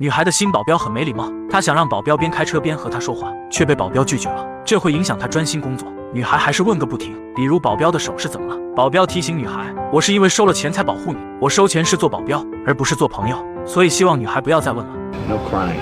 女孩的新保镖很没礼貌，她想让保镖边开车边和她说话，却被保镖拒绝了，这会影响她专心工作。女孩还是问个不停，比如保镖的手是怎么了？保镖提醒女孩，我是因为收了钱才保护你，我收钱是做保镖，而不是做朋友，所以希望女孩不要再问了。No crying.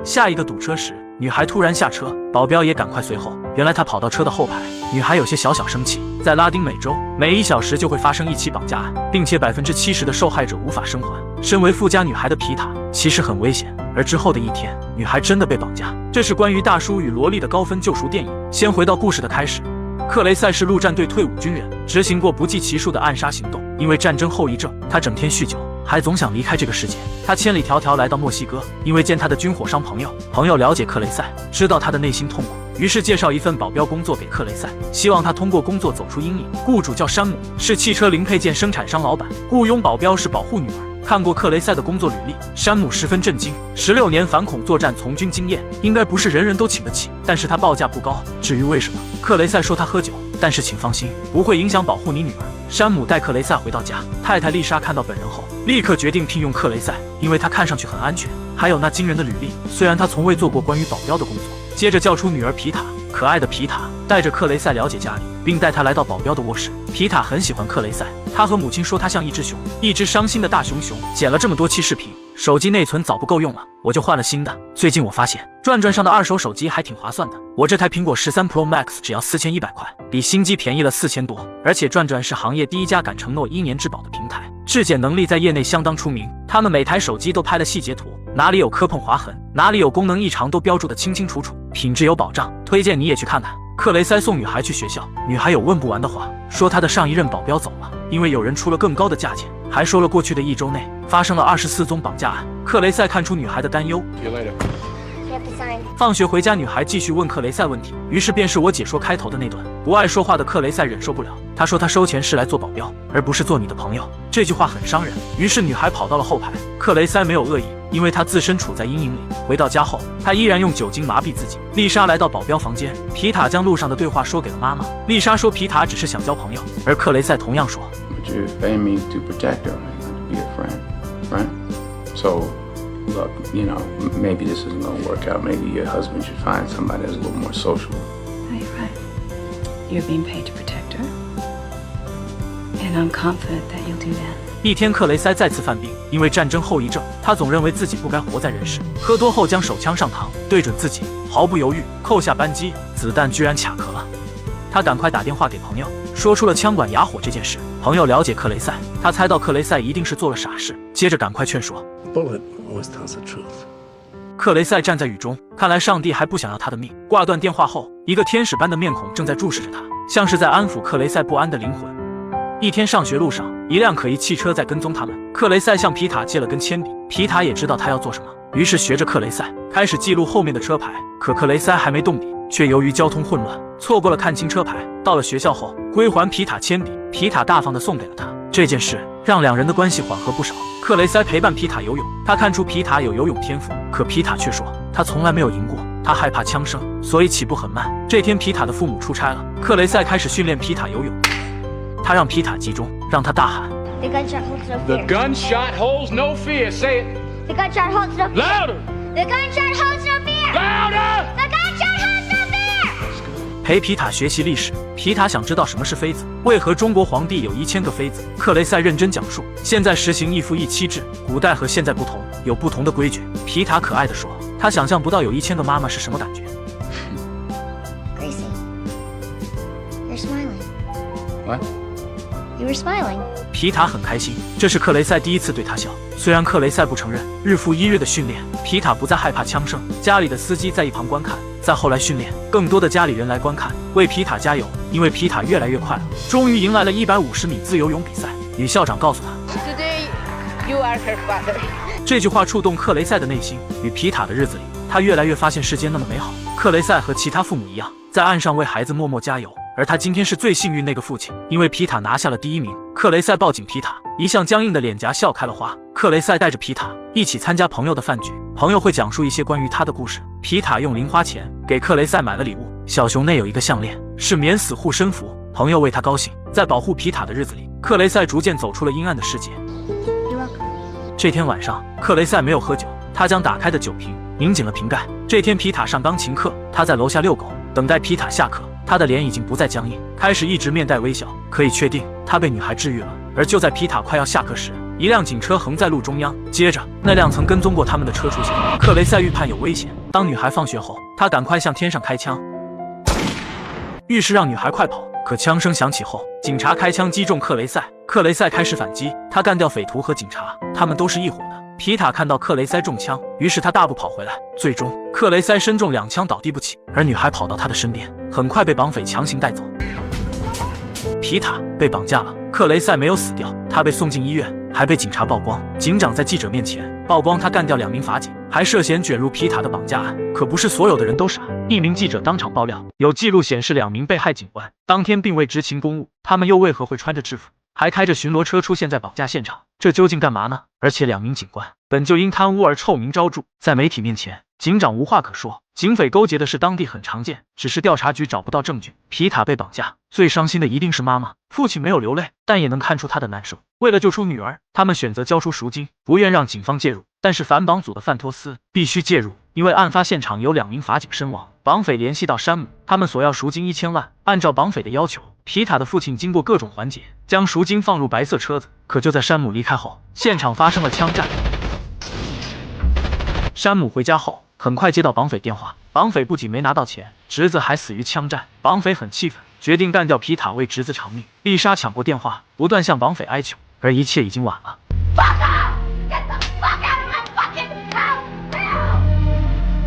下一个堵车时，女孩突然下车，保镖也赶快随后。原来她跑到车的后排，女孩有些小生气。在拉丁美洲，每1小时就会发生1起绑架案，并且70%的受害者无法生还。身为富家女孩的皮塔其实很危险，而之后的一天，女孩真的被绑架。这是关于大叔与萝莉的高分救赎电影。先回到故事的开始，克雷塞是陆战队退伍军人，执行过不计其数的暗杀行动。因为战争后遗症，他整天酗酒，还总想离开这个世界。他千里迢迢来到墨西哥，因为见他的军火商朋友。朋友了解克雷塞，知道他的内心痛苦，于是介绍一份保镖工作给克雷塞，希望他通过工作走出阴影。雇主叫山姆，是汽车零配件生产商老板，雇佣保镖是保护女儿。看过克雷塞的工作履历，山姆十分震惊，16年反恐作战从军经验，应该不是人人都请得起，但是他报价不高。至于为什么，克雷塞说他喝酒，但是请放心，不会影响保护你女儿。山姆带克雷塞回到家，太太丽莎看到本人后，立刻决定聘用克雷塞，因为他看上去很安全，还有那惊人的履历，虽然他从未做过关于保镖的工作。接着叫出女儿皮塔，可爱的皮塔带着克雷塞了解家里，并带他来到保镖的卧室。皮塔很喜欢克雷塞，他和母亲说他像一只熊，一只伤心的大熊。剪了这么多期视频，手机内存早不够用了，我就换了新的。最近我发现转转上的二手手机还挺划算的，我这台苹果13 Pro Max 只要4100块，比新机便宜了4000多。而且转转是行业第一家敢承诺1年质保的平台，质检能力在业内相当出名。他们每台手机都拍了细节图，哪里有磕碰划痕，哪里有功能异常都标注得清清楚楚，品质有保障，推荐你也去看看。克雷塞送女孩去学校，女孩有问不完的话，说她的上一任保镖走了，因为有人出了更高的价钱，还说了过去的1周内发生了24宗绑架案。克雷塞看出女孩的担忧。放学回家，女孩继续问克雷塞问题，于是便是我解说开头的那段。不爱说话的克雷塞忍受不了，他说他收钱是来做保镖，而不是做你的朋友。这句话很伤人，于是女孩跑到了后排。克雷塞没有恶意，因为他自身处在阴影里。回到家后，他依然用酒精麻痹自己。丽莎来到保镖房间，皮塔将路上的对话说给了妈妈。丽莎说皮塔只是想交朋友，而克雷塞同样说 But you're paying me to protect her, not to be a friend. Friend? So, look, you know, maybe this isn't going to work out. Maybe your husband should find somebody that's a little more sociable. No, you're right. You're being paid to protect her. And I'm confident that you'll do that. 一天，克雷塞再次犯病，因为战争后遗症，他总认为自己不该活在人世。喝多后将手枪上膛，对准自己，毫不犹豫扣下扳机，子弹居然卡壳了。他赶快打电话给朋友，说出了枪管哑火这件事。朋友了解克雷塞，他猜到克雷塞一定是做了傻事，接着赶快劝说。Bullet always tells the truth. 克雷塞站在雨中，看来上帝还不想要他的命。挂断电话后，一个天使般的面孔正在注视着他，像是在安抚克雷塞不安的灵魂。一天上学路上，一辆可疑汽车在跟踪他们。克雷塞向皮塔借了根铅笔，皮塔也知道他要做什么，于是学着克雷塞开始记录后面的车牌。可克雷塞还没动笔，却由于交通混乱，错过了看清车牌。到了学校后，归还皮塔铅笔，皮塔大方地送给了他。这件事让两人的关系缓和不少。克雷塞陪伴皮塔游泳，他看出皮塔有游泳天赋，可皮塔却说他从来没有赢过，他害怕枪声，所以起步很慢。这天皮塔的父母出差了，克雷塞开始训练皮塔游泳。他让皮塔集中，让他大喊 The gunshot holds no The fear. gunshot holds no fear. Say it. The gunshot holds no fear. Louder. The gunshot holds no fear. Louder. The gunshot holds no fear. 陪皮塔学习历史。皮塔想知道什么是妃子，为何中国皇帝有1000个妃子。克雷塞认真讲述，现在实行一夫一妻制，古代和现在不同，有不同的规矩。皮塔可爱地说，他想象不到有1000个妈妈是什么感觉。Gracie, you're smiling. What? You were smiling. 皮塔很开心，这是克雷塞第一次对他笑。虽然克雷塞不承认，日复一日的训练，皮塔不再害怕枪声。家里的司机在一旁观看。再后来训练，更多的家里人来观看，为皮塔加油，因为皮塔越来越快了。终于迎来了150米自由泳比赛。女校长告诉他 Today, you are her father. 这句话触动克雷塞的内心。与皮塔的日子里，他越来越发现世间那么美好。克雷塞和其他父母一样，在岸上为孩子默默加油。而他今天是最幸运那个父亲，因为皮塔拿下了第1名。克雷塞抱紧皮塔，一向僵硬的脸颊笑开了花。克雷塞带着皮塔一起参加朋友的饭局，朋友会讲述一些关于他的故事。皮塔用零花钱给克雷塞买了礼物，小熊内有一个项链，是免死护身符。朋友为他高兴。在保护皮塔的日子里，克雷塞逐渐走出了阴暗的世界。这天晚上，克雷塞没有喝酒，他将打开的酒瓶拧紧了瓶盖。这天皮塔上钢琴课，他在楼下遛狗，等待皮塔下课。他的脸已经不再僵硬，开始一直面带微笑，可以确定他被女孩治愈了。而就在皮塔快要下课时，一辆警车横在路中央，接着那辆曾跟踪过他们的车出现。克雷塞预判有危险，当女孩放学后，他赶快向天上开枪，预示让女孩快跑。可枪声响起后，警察开枪击中克雷塞，克雷塞开始反击，他干掉匪徒和警察，他们都是一伙的。皮塔看到克雷塞中枪，于是他大步跑回来，最终克雷塞身中2枪倒地不起，而女孩跑到他的身边，很快被绑匪强行带走。皮塔被绑架了，克雷塞没有死掉，他被送进医院，还被警察曝光。警长在记者面前曝光他干掉2名法警，还涉嫌卷入皮塔的绑架案。可不是所有的人都傻，一名记者当场爆料，有记录显示2名被害警官当天并未执勤公务，他们又为何会穿着制服，还开着巡逻车出现在绑架现场？这究竟干嘛呢？而且2名警官本就因贪污而臭名昭著，在媒体面前，警长无话可说。警匪勾结的事当地很常见，只是调查局找不到证据。皮塔被绑架，最伤心的一定是妈妈。父亲没有流泪，但也能看出他的难受。为了救出女儿，他们选择交出赎金，不愿让警方介入。但是反绑组的范托斯必须介入，因为案发现场有2名法警身亡。绑匪联系到山姆，他们索要赎金1000万。按照绑匪的要求，皮塔的父亲经过各种环节，将赎金放入白色车子。可就在山姆离开后，现场发生了枪战。山姆回家后，很快接到绑匪电话，绑匪不仅没拿到钱，侄子还死于枪战。绑匪很气愤，决定干掉皮塔，为侄子偿命。丽莎抢过电话，不断向绑匪哀求，而一切已经晚了。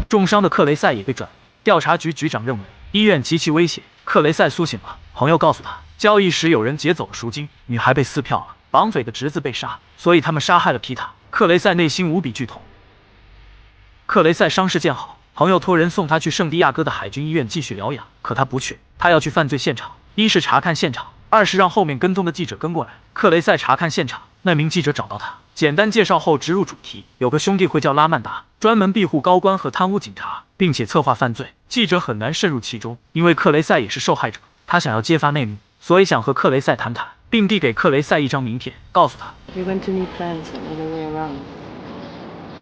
重伤的克雷塞也被转移。调查局局长认为医院极其危险，克雷塞苏醒了。朋友告诉他，交易时有人劫走了赎金，女孩被撕票了，绑匪的侄子被杀，所以他们杀害了皮塔。克雷塞内心无比剧痛。克雷塞伤势见好，朋友托人送他去圣地亚哥的海军医院继续疗养，可他不去，他要去犯罪现场，一是查看现场，二是让后面跟踪的记者跟过来。克雷塞查看现场，那名记者找到他，简单介绍后直入主题，有个兄弟会叫拉曼达，专门庇护高官和贪污警察，并且策划犯罪。记者很难渗入其中，因为克雷塞也是受害者，他想要揭发内幕，所以想和克雷塞谈谈，并递给克雷塞一张名片，告诉他 You're going to need friends another way around.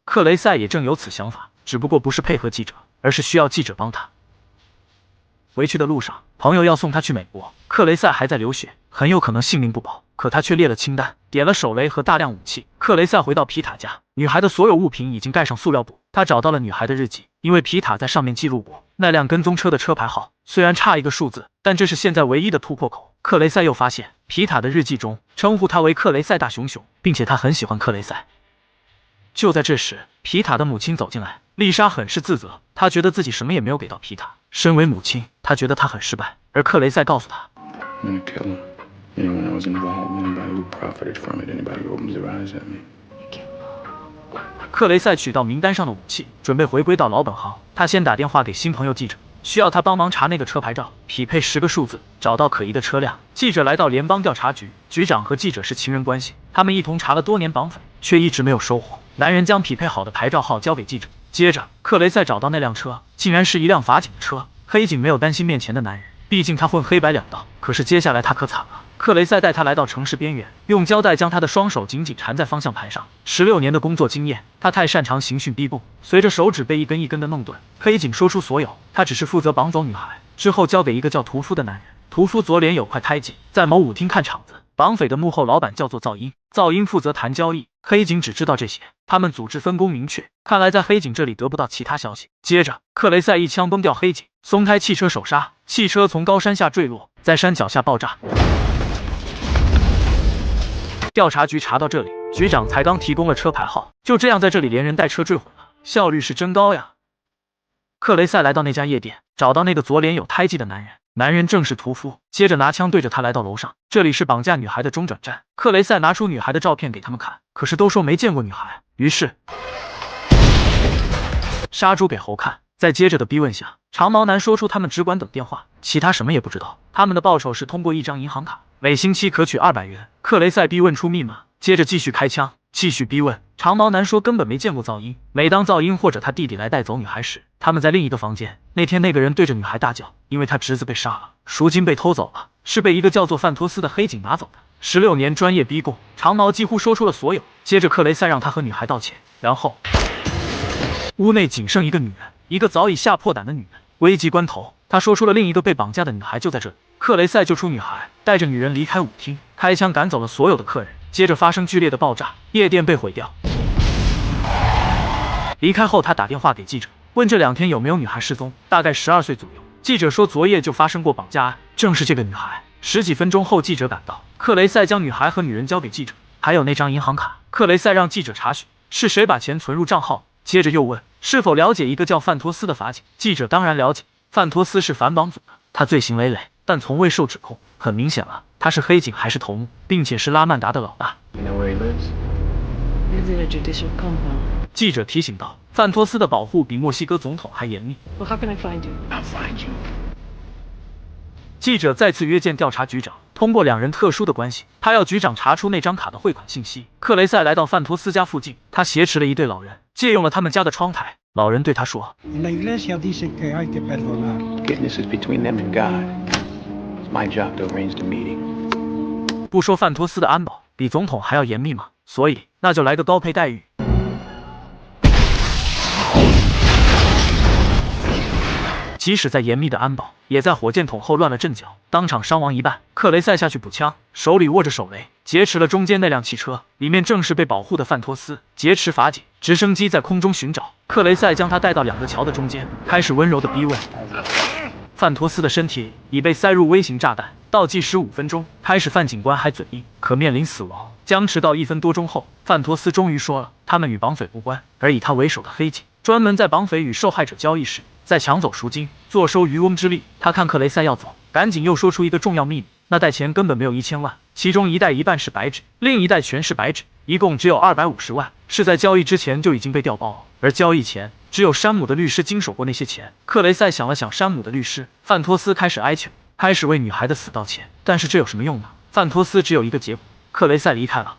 克雷塞也正有此想法，只不过不是配合记者，而是需要记者帮他。回去的路上，朋友要送他去美国，克雷塞还在流血，很有可能性命不保，可他却列了清单，点了手雷和大量武器。克雷塞回到皮塔家，女孩的所有物品已经盖上塑料布，他找到了女孩的日记，因为皮塔在上面记录过那辆跟踪车的车牌号，虽然差一个数字，但这是现在唯一的突破口。克雷塞又发现皮塔的日记中称呼他为克雷塞大熊熊，并且他很喜欢克雷塞。就在这时，皮塔的母亲走进来，丽莎很是自责，她觉得自己什么也没有给到皮塔。身为母亲，她觉得她很失败，而克雷塞告诉她 I'm gonna kill him. Anyone that was involved, anybody who profited from it, anybody who opens their eyes at me. 克雷塞取到名单上的武器，准备回归到老本行。他先打电话给新朋友记者，需要他帮忙查那个车牌照，匹配10个数字，找到可疑的车辆。记者来到联邦调查局，局长和记者是情人关系，他们一同查了多年绑匪，却一直没有收获。男人将匹配好的牌照号交给记者，接着克雷塞找到那辆车，竟然是一辆法警的车。黑警没有担心面前的男人，毕竟他混黑白两道。可是接下来他可惨了。克雷塞带他来到城市边缘，用胶带将他的双手紧紧缠在方向盘上。16年的工作经验，他太擅长刑讯逼供，随着手指被一根一根的弄断。黑警说出所有，他只是负责绑走女孩，之后交给一个叫屠夫的男人。屠夫左脸有块胎记，在某舞厅看场子。绑匪的幕后老板叫做噪音，噪音负责谈交易。黑警只知道这些，他们组织分工明确，看来在黑警这里得不到其他消息。接着，克雷塞一枪崩掉黑警，松开汽车手刹，汽车从高山下坠落，在山脚下爆炸。调查局查到这里，局长才刚提供了车牌号，就这样在这里连人带车坠毁了，效率是真高呀。克雷塞来到那家夜店，找到那个左脸有胎记的男人，男人正是屠夫，接着拿枪对着他来到楼上，这里是绑架女孩的中转站。克雷塞拿出女孩的照片给他们看，可是都说没见过女孩，于是杀猪给猴看。在接着的逼问下，长毛男说出他们只管等电话，其他什么也不知道。他们的报酬是通过一张银行卡，每星期可取200元。克雷塞逼问出密码，接着继续开枪，继续逼问。长毛男说根本没见过噪音，每当噪音或者他弟弟来带走女孩时，他们在另一个房间。那天那个人对着女孩大叫，因为他侄子被杀了，赎金被偷走了，是被一个叫做范托斯的黑警拿走的。16年专业逼供，长毛几乎说出了所有。接着克雷塞让他和女孩道歉，然后屋内仅剩一个女人，一个早已吓破胆的女人。危急关头，他说出了另一个被绑架的女孩就在这里。克雷塞救出女孩，带着女人离开舞厅，开枪赶走了所有的客人。接着发生剧烈的爆炸，夜店被毁掉。离开后，他打电话给记者，问这2天有没有女孩失踪，大概12岁左右。记者说昨夜就发生过绑架案，正是这个女孩。10几分钟后，记者赶到，克雷塞将女孩和女人交给记者，还有那张银行卡。克雷塞让记者查询是谁把钱存入账号，接着又问是否了解一个叫范托斯的法警。记者当然了解，范托斯是反绑组的，他罪行累累，但从未受指控。很明显了，他是黑警还是头目，并且是拉曼达的老大。 You know where he lives? Lives in a judicial compound. 记者提醒道，范托斯的保护比墨西哥总统还严密。 Well, how can I find you? I'll find you. 记者再次约见调查局长，通过2人特殊的关系，他要局长查出那张卡的汇款信息。克雷塞来到范托斯家附近，他挟持了一对老人，借用了他们家的窗台。老人对他说 En la iglesia dicen que hay que perdonar. Forgiveness is between them and God. It's my job to arrange the meeting. 不说范托斯的安保比总统还要严密吗？所以那就来个高配待遇。即使在严密的安保，也在火箭筒后乱了阵脚，当场伤亡一半。克雷塞下去补枪，手里握着手雷，劫持了中间那辆汽车，里面正是被保护的范托斯。劫持法警，直升机在空中寻找，克雷塞将他带到2个桥的中间，开始温柔的逼问。范托斯的身体已被塞入微型炸弹，倒计时5分钟。开始范警官还嘴硬，可面临死亡。僵持到1分多钟后，范托斯终于说了，他们与绑匪无关，而以他为首的黑警专门在绑匪与受害者交易时，再抢走赎金，坐收渔翁之利。他看克雷塞要走，赶紧又说出一个重要秘密，那袋钱根本没有1000万，其中一袋一半是白纸，另一袋全是白纸，一共只有250万，是在交易之前就已经被调包了。而交易前，只有山姆的律师经手过那些钱。克雷塞想了想山姆的律师，范托斯开始哀求，开始为女孩的死道歉。但是这有什么用呢？范托斯只有一个结果，克雷塞离开了。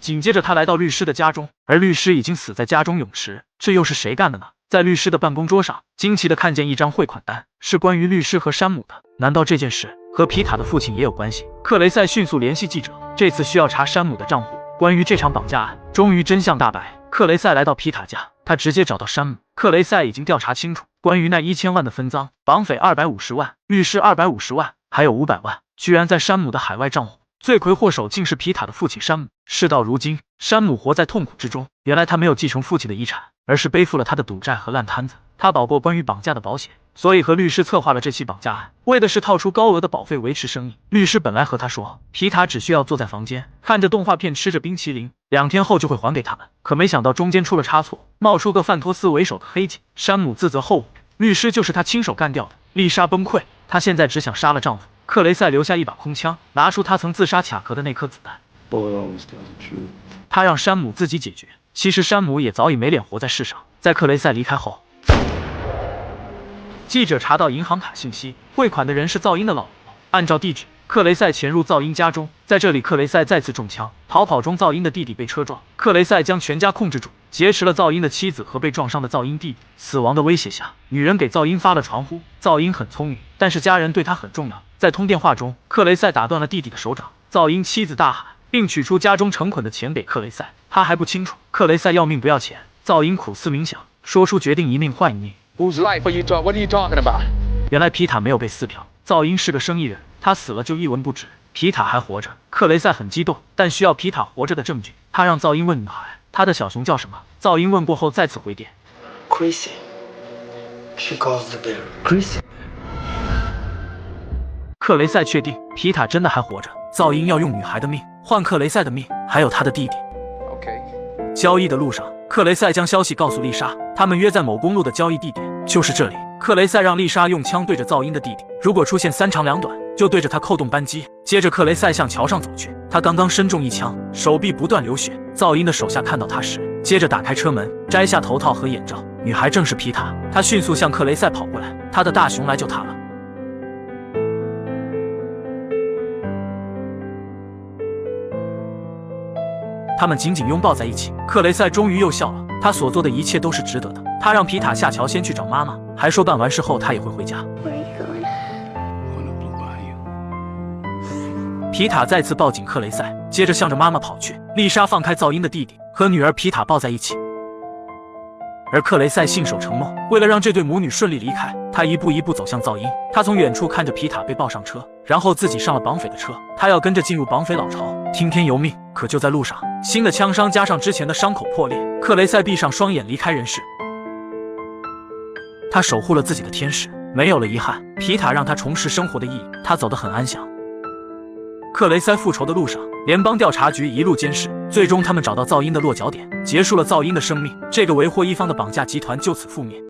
紧接着他来到律师的家中，而律师已经死在家中泳池。这又是谁干的呢？在律师的办公桌上，惊奇的看见一张汇款单，是关于律师和山姆的。难道这件事和皮塔的父亲也有关系？克雷塞迅速联系记者，这次需要查山姆的账户。关于这场绑架案，终于真相大白。克雷塞来到皮塔家，他直接找到山姆。克雷塞已经调查清楚，关于那1000万的分赃，绑匪250万，律师250万，还有500万，居然在山姆的海外账户。罪魁祸首竟是皮塔的父亲山姆。事到如今，山姆活在痛苦之中。原来他没有继承父亲的遗产，而是背负了他的赌债和烂摊子。他保过关于绑架的保险，所以和律师策划了这起绑架案，为的是套出高额的保费维持生意。律师本来和他说，皮塔只需要坐在房间看着动画片，吃着冰淇淋，2天后就会还给他们。可没想到中间出了差错，冒出个范托斯为首的黑警。山姆自责后悔，律师就是他亲手干掉的。丽莎崩溃，她现在只想杀了丈夫。克雷塞留下一把空枪，拿出他曾自杀卡壳的那颗子弹。 Boy always tells the truth. 他让山姆自己解决。其实山姆也早已没脸活在世上。在克雷塞离开后，记者查到银行卡信息，汇款的人是噪音的老婆。按照地址，克雷塞潜入噪音家中，在这里克雷塞再次中枪。逃跑中，噪音的弟弟被车撞，克雷塞将全家控制住，劫持了噪音的妻子和被撞伤的噪音弟弟。死亡的威胁下，女人给噪音发了传呼。噪音很聪明，但是家人对他很重要。在通电话中，克雷塞打断了弟弟的手掌。噪音妻子大喊，并取出家中成捆的钱给克雷塞。他还不清楚，克雷塞要命不要钱。噪音苦思冥想，说出决定一命换一命。 Whose life are you talking? What are you talking about? 原来皮塔没有被撕票，噪音是个生意人，他死了就一文不值。皮塔还活着，克雷塞很激动，但需要皮塔活着的证据。他让噪音问女孩，他的小熊叫什么？噪音问过后再次回电。Chrissy. She calls the bear. Chrissy. 克雷塞确定皮塔真的还活着，噪音要用女孩的命换克雷塞的命，还有他的弟弟。 Okay. 交易的路上，克雷塞将消息告诉丽莎，他们约在某公路的交易地点，就是这里。克雷塞让丽莎用枪对着噪音的弟弟，如果出现3长2短，就对着他扣动扳机。接着克雷塞向桥上走去，他刚刚身中一枪，手臂不断流血。噪音的手下看到他时，接着打开车门，摘下头套和眼罩。女孩正是皮塔，他迅速向克雷塞跑过来，他的大熊来救他了。他们紧紧拥抱在一起，克雷塞终于又笑了。他所做的一切都是值得的。他让皮塔下桥先去找妈妈，还说办完事后他也会回家。 Where are you going? On a blue bayou. 皮塔再次抱紧克雷塞，接着向着妈妈跑去。丽莎放开噪音的弟弟，和女儿皮塔抱在一起。而克雷塞信守承诺，为了让这对母女顺利离开，他一步一步走向噪音。他从远处看着皮塔被抱上车，然后自己上了绑匪的车。他要跟着进入绑匪老巢，听天由命。可就在路上，新的枪伤加上之前的伤口破裂，克雷塞闭上双眼离开人世。他守护了自己的天使，没有了遗憾。皮塔让他重拾生活的意义，他走得很安详。克雷塞复仇的路上，联邦调查局一路监视，最终他们找到噪音的落脚点，结束了噪音的生命。这个为祸一方的绑架集团就此覆灭。